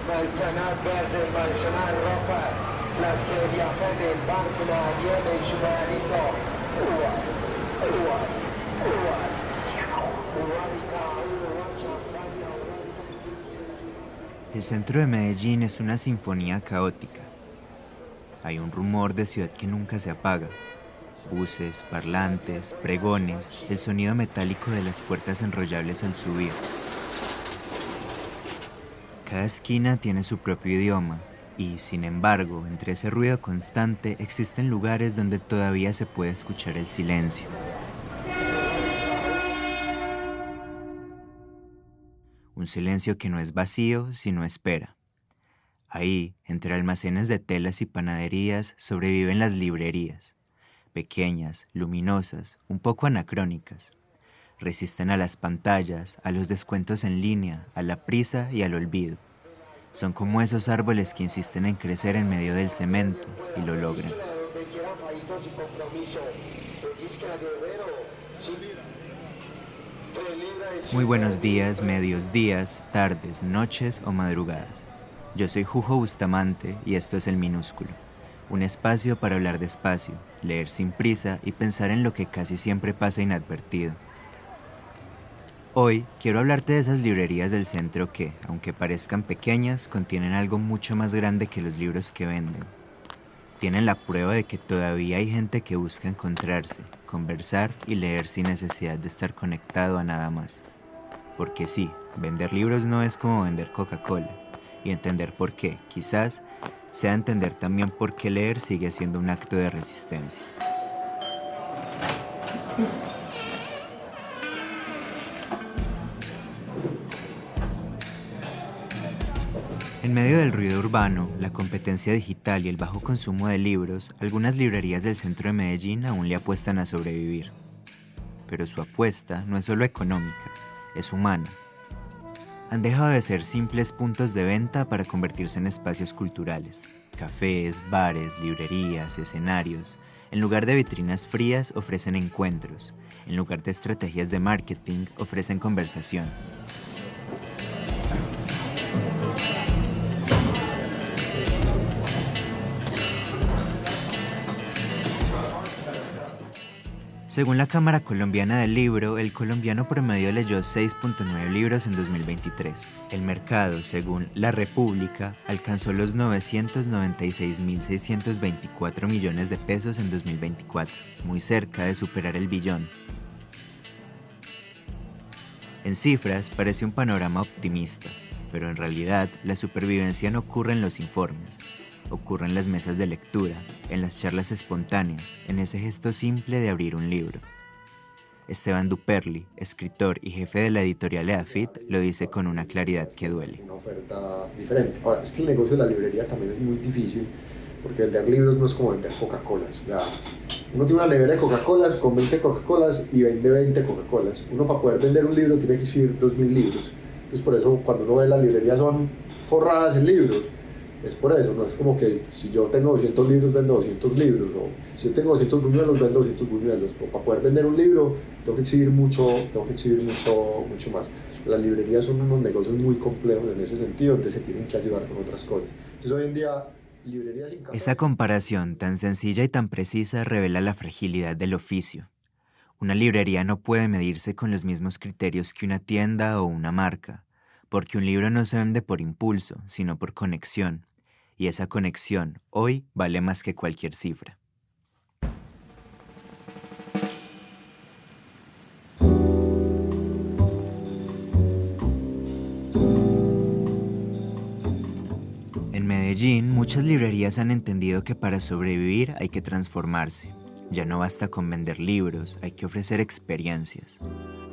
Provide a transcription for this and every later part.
manzana verde, manzana roja, las que viajan en barco, nadie y su marido. Uvas, uvas, uvas. El centro de Medellín es una sinfonía caótica. Hay un rumor de ciudad que nunca se apaga. Buses, parlantes, pregones, el sonido metálico de las puertas enrollables al subir. Cada esquina tiene su propio idioma y, sin embargo, entre ese ruido constante existen lugares donde todavía se puede escuchar el silencio. Un silencio que no es vacío, sino espera. Ahí, entre almacenes de telas y panaderías, sobreviven las librerías. Pequeñas, luminosas, un poco anacrónicas. Resisten a las pantallas, a los descuentos en línea, a la prisa y al olvido. Son como esos árboles que insisten en crecer en medio del cemento y lo logran. Muy buenos días, medios días, tardes, noches o madrugadas. Yo soy Jujo Bustamante y esto es El Minúsculo. Un espacio para hablar despacio, leer sin prisa y pensar en lo que casi siempre pasa inadvertido. Hoy quiero hablarte de esas librerías del centro que, aunque parezcan pequeñas, contienen algo mucho más grande que los libros que venden. Tienen la prueba de que todavía hay gente que busca encontrarse, conversar y leer sin necesidad de estar conectado a nada más. Porque sí, vender libros no es como vender Coca-Cola, y entender por qué, quizás, sea entender también por qué leer sigue siendo un acto de resistencia. En medio del ruido urbano, la competencia digital y el bajo consumo de libros, algunas librerías del centro de Medellín aún le apuestan a sobrevivir. Pero su apuesta no es solo económica, es humana. Han dejado de ser simples puntos de venta para convertirse en espacios culturales. Cafés, bares, librerías, escenarios. En lugar de vitrinas frías, ofrecen encuentros. En lugar de estrategias de marketing, ofrecen conversación. Según la Cámara Colombiana del Libro, el colombiano promedio leyó 6.9 libros en 2023. El mercado, según La República, alcanzó los 996.624 millones de pesos en 2024, muy cerca de superar el billón. En cifras, parece un panorama optimista, pero en realidad la supervivencia no ocurre en los informes. Ocurre en las mesas de lectura, en las charlas espontáneas, en ese gesto simple de abrir un libro. Esteban Duperli, escritor y jefe de la editorial EAFIT, lo dice con una claridad que duele. Una oferta diferente. Ahora, es que el negocio de la librería también es muy difícil, porque vender libros no es como vender Coca-Colas. O sea, uno tiene una nevera de Coca-Colas con 20 Coca-Colas y vende 20 Coca-Colas. Uno, para poder vender un libro tiene que exhibir 2.000 libros. Entonces, por eso cuando uno ve la librería son forradas en libros. Es por eso, no es como que si yo tengo 200 libros vendo 200 libros, o si yo tengo 200 buñuelos vendo 200 buñuelos. Pero para poder vender un libro tengo que exhibir mucho más. Las librerías son unos negocios muy complejos en ese sentido, donde se tienen que ayudar con otras cosas. Entonces hoy en día, librerías sin café... Esa comparación tan sencilla y tan precisa revela la fragilidad del oficio. Una librería no puede medirse con los mismos criterios que una tienda o una marca, porque un libro no se vende por impulso, sino por conexión. Y esa conexión, hoy, vale más que cualquier cifra. En Medellín, muchas librerías han entendido que para sobrevivir hay que transformarse. Ya no basta con vender libros, hay que ofrecer experiencias.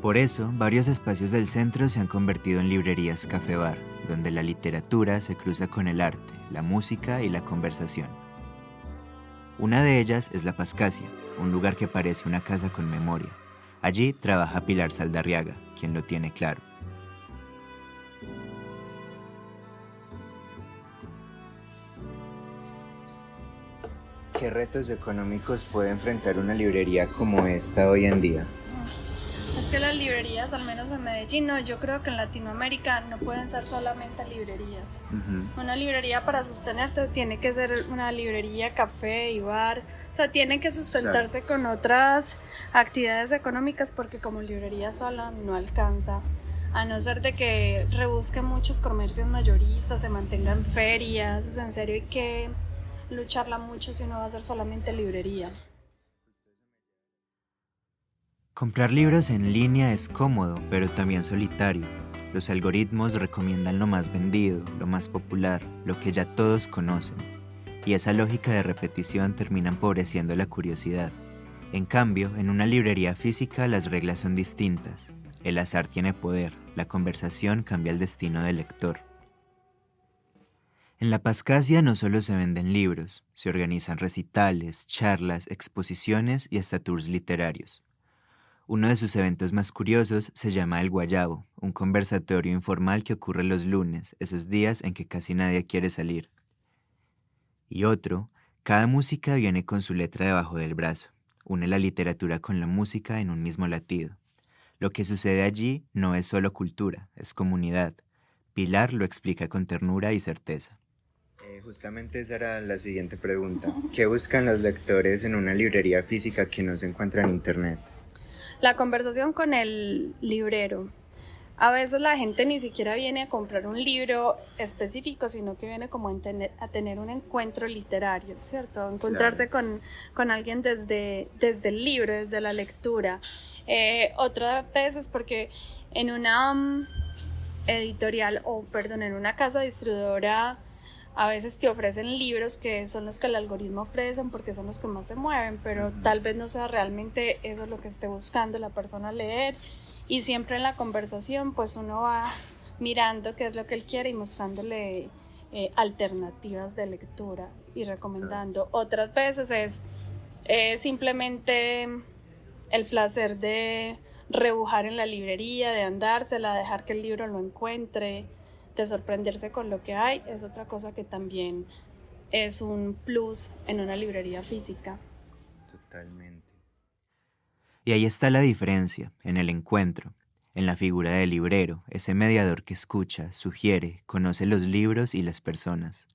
Por eso, varios espacios del centro se han convertido en librerías café-bar, donde la literatura se cruza con el arte, la música y la conversación. Una de ellas es La Pascasia, un lugar que parece una casa con memoria. Allí trabaja Pilar Saldarriaga, quien lo tiene claro. ¿Qué retos económicos puede enfrentar una librería como esta hoy en día? Es que las librerías, al menos en Medellín, no, yo creo que en Latinoamérica no pueden ser solamente librerías. Una librería para sostenerse tiene que ser una librería, café y bar, o sea, tiene que sustentarse con otras actividades económicas porque como librería sola no alcanza, a no ser de que rebusquen muchos comercios mayoristas, se mantengan ferias, o sea, en serio hay que lucharla mucho si uno va a ser solamente librería. Comprar libros en línea es cómodo, pero también solitario. Los algoritmos recomiendan lo más vendido, lo más popular, lo que ya todos conocen. Y esa lógica de repetición termina empobreciendo la curiosidad. En cambio, en una librería física las reglas son distintas. El azar tiene poder, la conversación cambia el destino del lector. En la Pascasia no solo se venden libros, se organizan recitales, charlas, exposiciones y hasta tours literarios. Uno de sus eventos más curiosos se llama El Guayabo, un conversatorio informal que ocurre los lunes, esos días en que casi nadie quiere salir. Y otro, cada música viene con su letra debajo del brazo, une la literatura con la música en un mismo latido. Lo que sucede allí no es solo cultura, es comunidad. Pilar lo explica con ternura y certeza. Justamente esa era la siguiente pregunta. ¿Qué buscan los lectores en una librería física que no se encuentra en internet? La conversación con el librero. A veces la gente ni siquiera viene a comprar un libro específico, sino que viene como a tener un encuentro literario, ¿cierto? Encontrarse con alguien desde el libro, desde la lectura. Otra vez es porque en una editorial, en una casa distribuidora, a veces te ofrecen libros que son los que el algoritmo ofrecen porque son los que más se mueven, pero tal vez no sea realmente eso lo que esté buscando la persona leer, y siempre en la conversación pues uno va mirando qué es lo que él quiere y mostrándole alternativas de lectura y recomendando. Otras veces es simplemente el placer de rebujar en la librería, de andársela, dejar que el libro lo encuentre, de sorprenderse con lo que hay. Es otra cosa que también es un plus en una librería física. Totalmente. Y ahí está la diferencia, en el encuentro, en la figura del librero, ese mediador que escucha, sugiere, conoce los libros y las personas.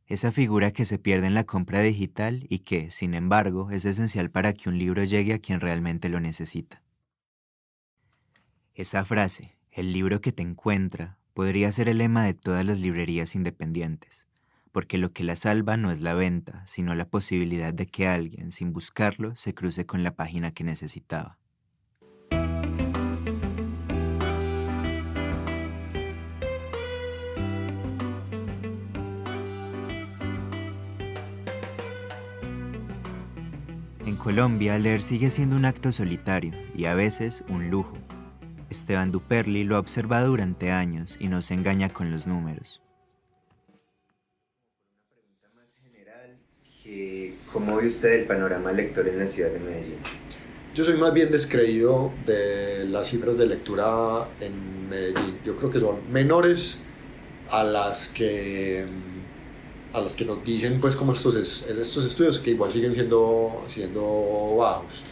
Esa figura que se pierde en la compra digital y que, sin embargo, es esencial para que un libro llegue a quien realmente lo necesita. Esa frase, el libro que te encuentra, podría ser el lema de todas las librerías independientes, porque lo que la salva no es la venta, sino la posibilidad de que alguien, sin buscarlo, se cruce con la página que necesitaba. En Colombia, leer sigue siendo un acto solitario y a veces un lujo. Esteban Duperli lo ha observado durante años y no se engaña con los números. Una pregunta más general, ¿cómo ve usted el panorama lector en la ciudad de Medellín? Yo soy más bien descreído de las cifras de lectura en Medellín. Yo creo que son menores a las que nos dicen pues como estos estudios, que igual siguen siendo bajos.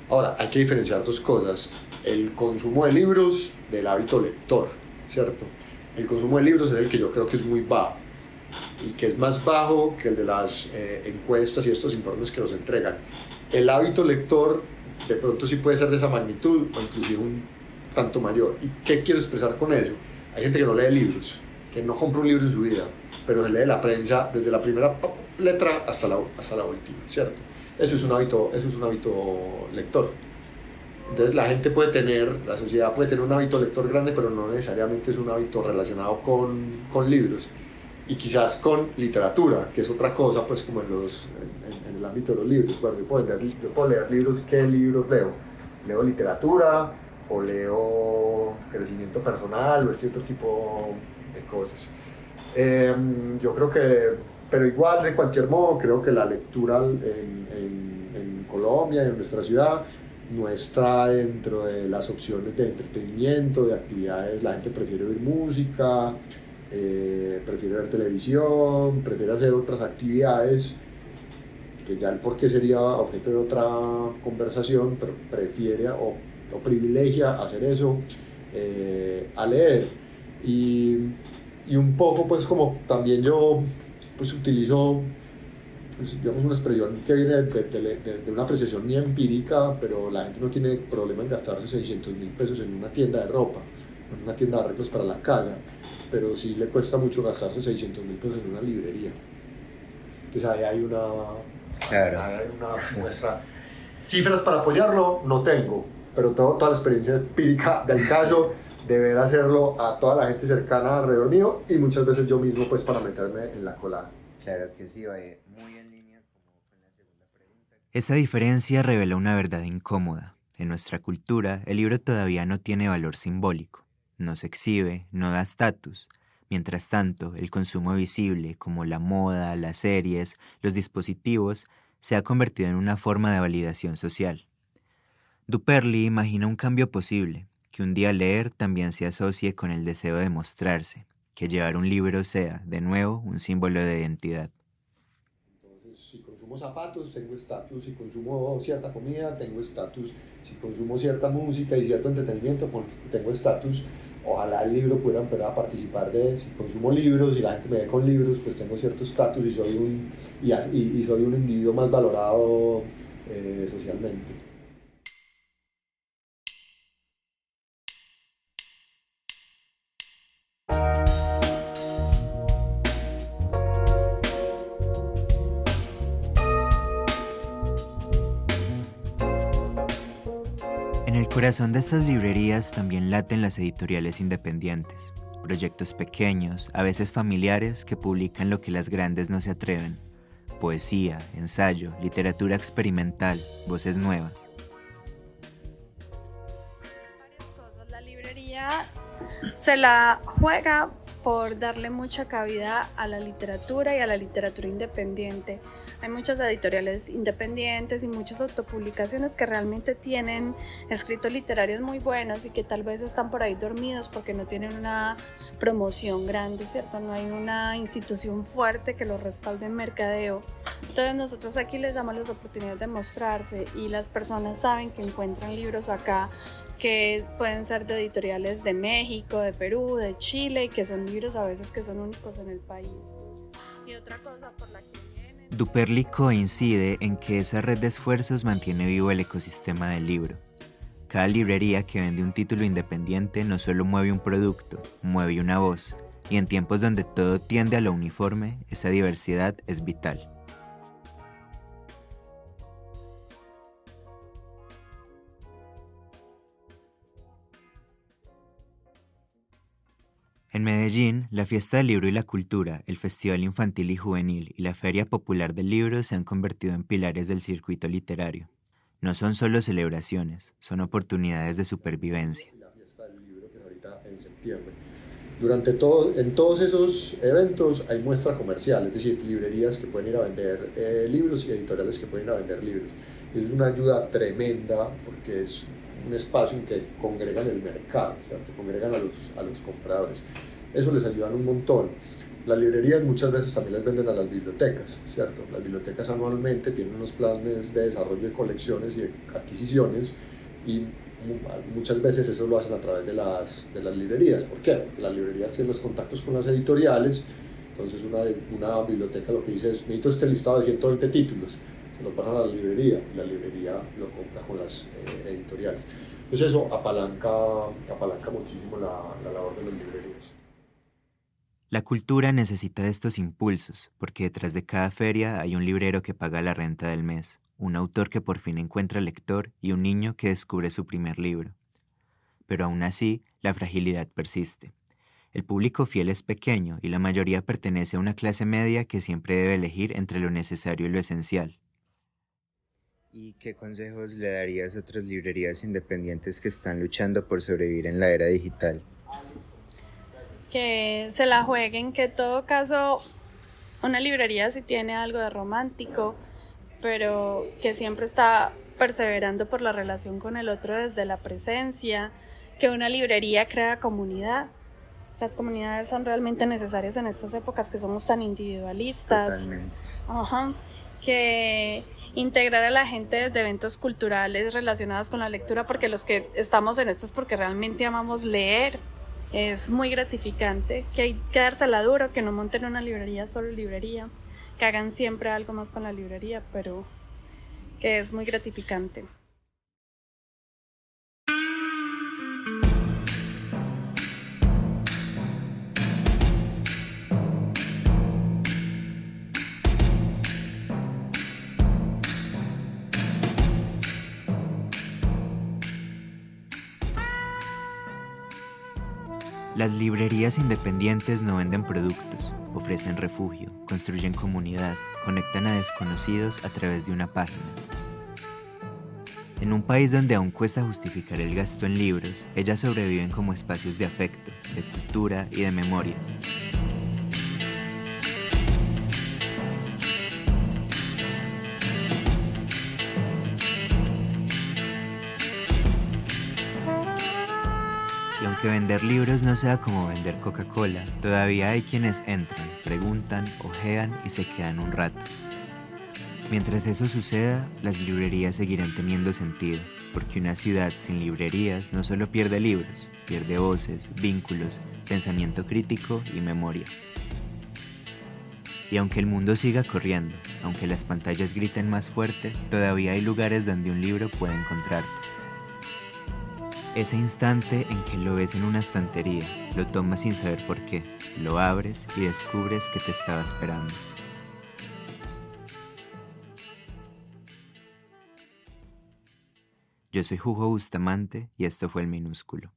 Ahora, hay que diferenciar dos cosas: el consumo de libros del hábito lector, ¿cierto? El consumo de libros es el que yo creo que es muy bajo, y que es más bajo que el de las encuestas y estos informes que nos entregan. El hábito lector de pronto sí puede ser de esa magnitud o inclusive un tanto mayor. ¿Y qué quiero expresar con eso? Hay gente que no lee libros, que no compra un libro en su vida, pero se lee la prensa desde la primera letra hasta la última, ¿cierto? Eso es un hábito lector. Entonces la sociedad puede tener un hábito lector grande, pero no necesariamente es un hábito relacionado con libros, y quizás con literatura, que es otra cosa, pues como en el ámbito de los libros. Bueno, yo puedo leer libros. ¿Qué libros leo? ¿Leo literatura o leo crecimiento personal o este otro tipo de cosas? Yo creo que, pero igual, de cualquier modo, creo que la lectura en Colombia y en nuestra ciudad no está dentro de las opciones de entretenimiento, de actividades. La gente prefiere oír música, prefiere ver televisión, prefiere hacer otras actividades que ya el por qué sería objeto de otra conversación, pero prefiere o privilegia hacer eso a leer. Y un poco pues como también yo pues utilizo pues, digamos una expresión que viene de una apreciación mía empírica, pero la gente no tiene problema en gastarse 600.000 pesos en una tienda de ropa, en una tienda de arreglos para la casa, pero sí le cuesta mucho gastarse 600.000 pesos en una librería. Entonces ahí hay una muestra. Cifras para apoyarlo no tengo, pero toda la experiencia empírica del caso de ver hacerlo a toda la gente cercana alrededor mío y muchas veces yo mismo pues para meterme en la colada. Claro que sí, va muy en línea como con la segunda pregunta. Esa diferencia revela una verdad incómoda. En nuestra cultura, el libro todavía no tiene valor simbólico, no se exhibe, no da estatus. Mientras tanto, el consumo visible, como la moda, las series, los dispositivos, se ha convertido en una forma de validación social. Duperly imagina un cambio posible, que un día leer también se asocie con el deseo de mostrarse, que llevar un libro sea, de nuevo, un símbolo de identidad. Entonces, si consumo zapatos, tengo estatus, si consumo cierta comida, tengo estatus, si consumo cierta música y cierto entretenimiento, tengo estatus. Ojalá el libro pudiera empezar a participar de, si consumo libros y la gente me ve con libros, pues tengo cierto estatus y soy un individuo más valorado socialmente. En el corazón de estas librerías también laten las editoriales independientes, proyectos pequeños, a veces familiares, que publican lo que las grandes no se atreven: poesía, ensayo, literatura experimental, voces nuevas. Varias cosas. La librería se la juega por darle mucha cabida a la literatura y a la literatura independiente. Hay muchas editoriales independientes y muchas autopublicaciones que realmente tienen escritos literarios muy buenos y que tal vez están por ahí dormidos porque no tienen una promoción grande, ¿cierto? No hay una institución fuerte que los respalde en mercadeo. Entonces nosotros aquí les damos las oportunidades de mostrarse y las personas saben que encuentran libros acá que pueden ser de editoriales de México, de Perú, de Chile, y que son libros a veces que son únicos en el país. Y otra cosa por la que vienen... Duperly coincide en que esa red de esfuerzos mantiene vivo el ecosistema del libro. Cada librería que vende un título independiente no solo mueve un producto, mueve una voz, y en tiempos donde todo tiende a lo uniforme, esa diversidad es vital. En Medellín, la Fiesta del Libro y la Cultura, el Festival Infantil y Juvenil y la Feria Popular del Libro se han convertido en pilares del circuito literario. No son solo celebraciones, son oportunidades de supervivencia. La Fiesta del Libro, que es ahorita en septiembre. En todos esos eventos hay muestra comercial, es decir, librerías que pueden ir a vender libros y editoriales que pueden ir a vender libros. Es una ayuda tremenda porque es un espacio en que congregan el mercado, ¿cierto? Congregan a los compradores. Eso les ayuda un montón. Las librerías muchas veces también les venden a las bibliotecas, ¿cierto? Las bibliotecas anualmente tienen unos planes de desarrollo de colecciones y de adquisiciones y muchas veces eso lo hacen a través de las librerías. ¿Por qué? Porque las librerías tienen los contactos con las editoriales, entonces una biblioteca lo que dice es: necesito este listado de 120 títulos, se lo pasan a la librería y la librería lo compra con las editoriales. Entonces eso apalanca muchísimo la labor de las librerías. La cultura necesita de estos impulsos, porque detrás de cada feria hay un librero que paga la renta del mes, un autor que por fin encuentra lector y un niño que descubre su primer libro. Pero aún así, la fragilidad persiste. El público fiel es pequeño y la mayoría pertenece a una clase media que siempre debe elegir entre lo necesario y lo esencial. ¿Y qué consejos le darías a otras librerías independientes que están luchando por sobrevivir en la era digital? Que se la jueguen, que en todo caso una librería sí tiene algo de romántico, pero que siempre está perseverando por la relación con el otro desde la presencia, que una librería crea comunidad. Las comunidades son realmente necesarias en estas épocas que somos tan individualistas. Totalmente. Ajá. que integrar a la gente desde eventos culturales relacionados con la lectura, porque los que estamos en esto es porque realmente amamos leer. Es muy gratificante, que hay que dársela duro, que no monten una librería solo librería, que hagan siempre algo más con la librería, pero que es muy gratificante. Las librerías independientes no venden productos, ofrecen refugio, construyen comunidad, conectan a desconocidos a través de una página. En un país donde aún cuesta justificar el gasto en libros, ellas sobreviven como espacios de afecto, de cultura y de memoria. Y aunque vender libros no sea como vender Coca-Cola, todavía hay quienes entran, preguntan, ojean y se quedan un rato. Mientras eso suceda, las librerías seguirán teniendo sentido, porque una ciudad sin librerías no solo pierde libros, pierde voces, vínculos, pensamiento crítico y memoria. Y aunque el mundo siga corriendo, aunque las pantallas griten más fuerte, todavía hay lugares donde un libro puede encontrarte. Ese instante en que lo ves en una estantería, lo tomas sin saber por qué, lo abres y descubres que te estaba esperando. Yo soy Hugo Bustamante y esto fue El Minúsculo.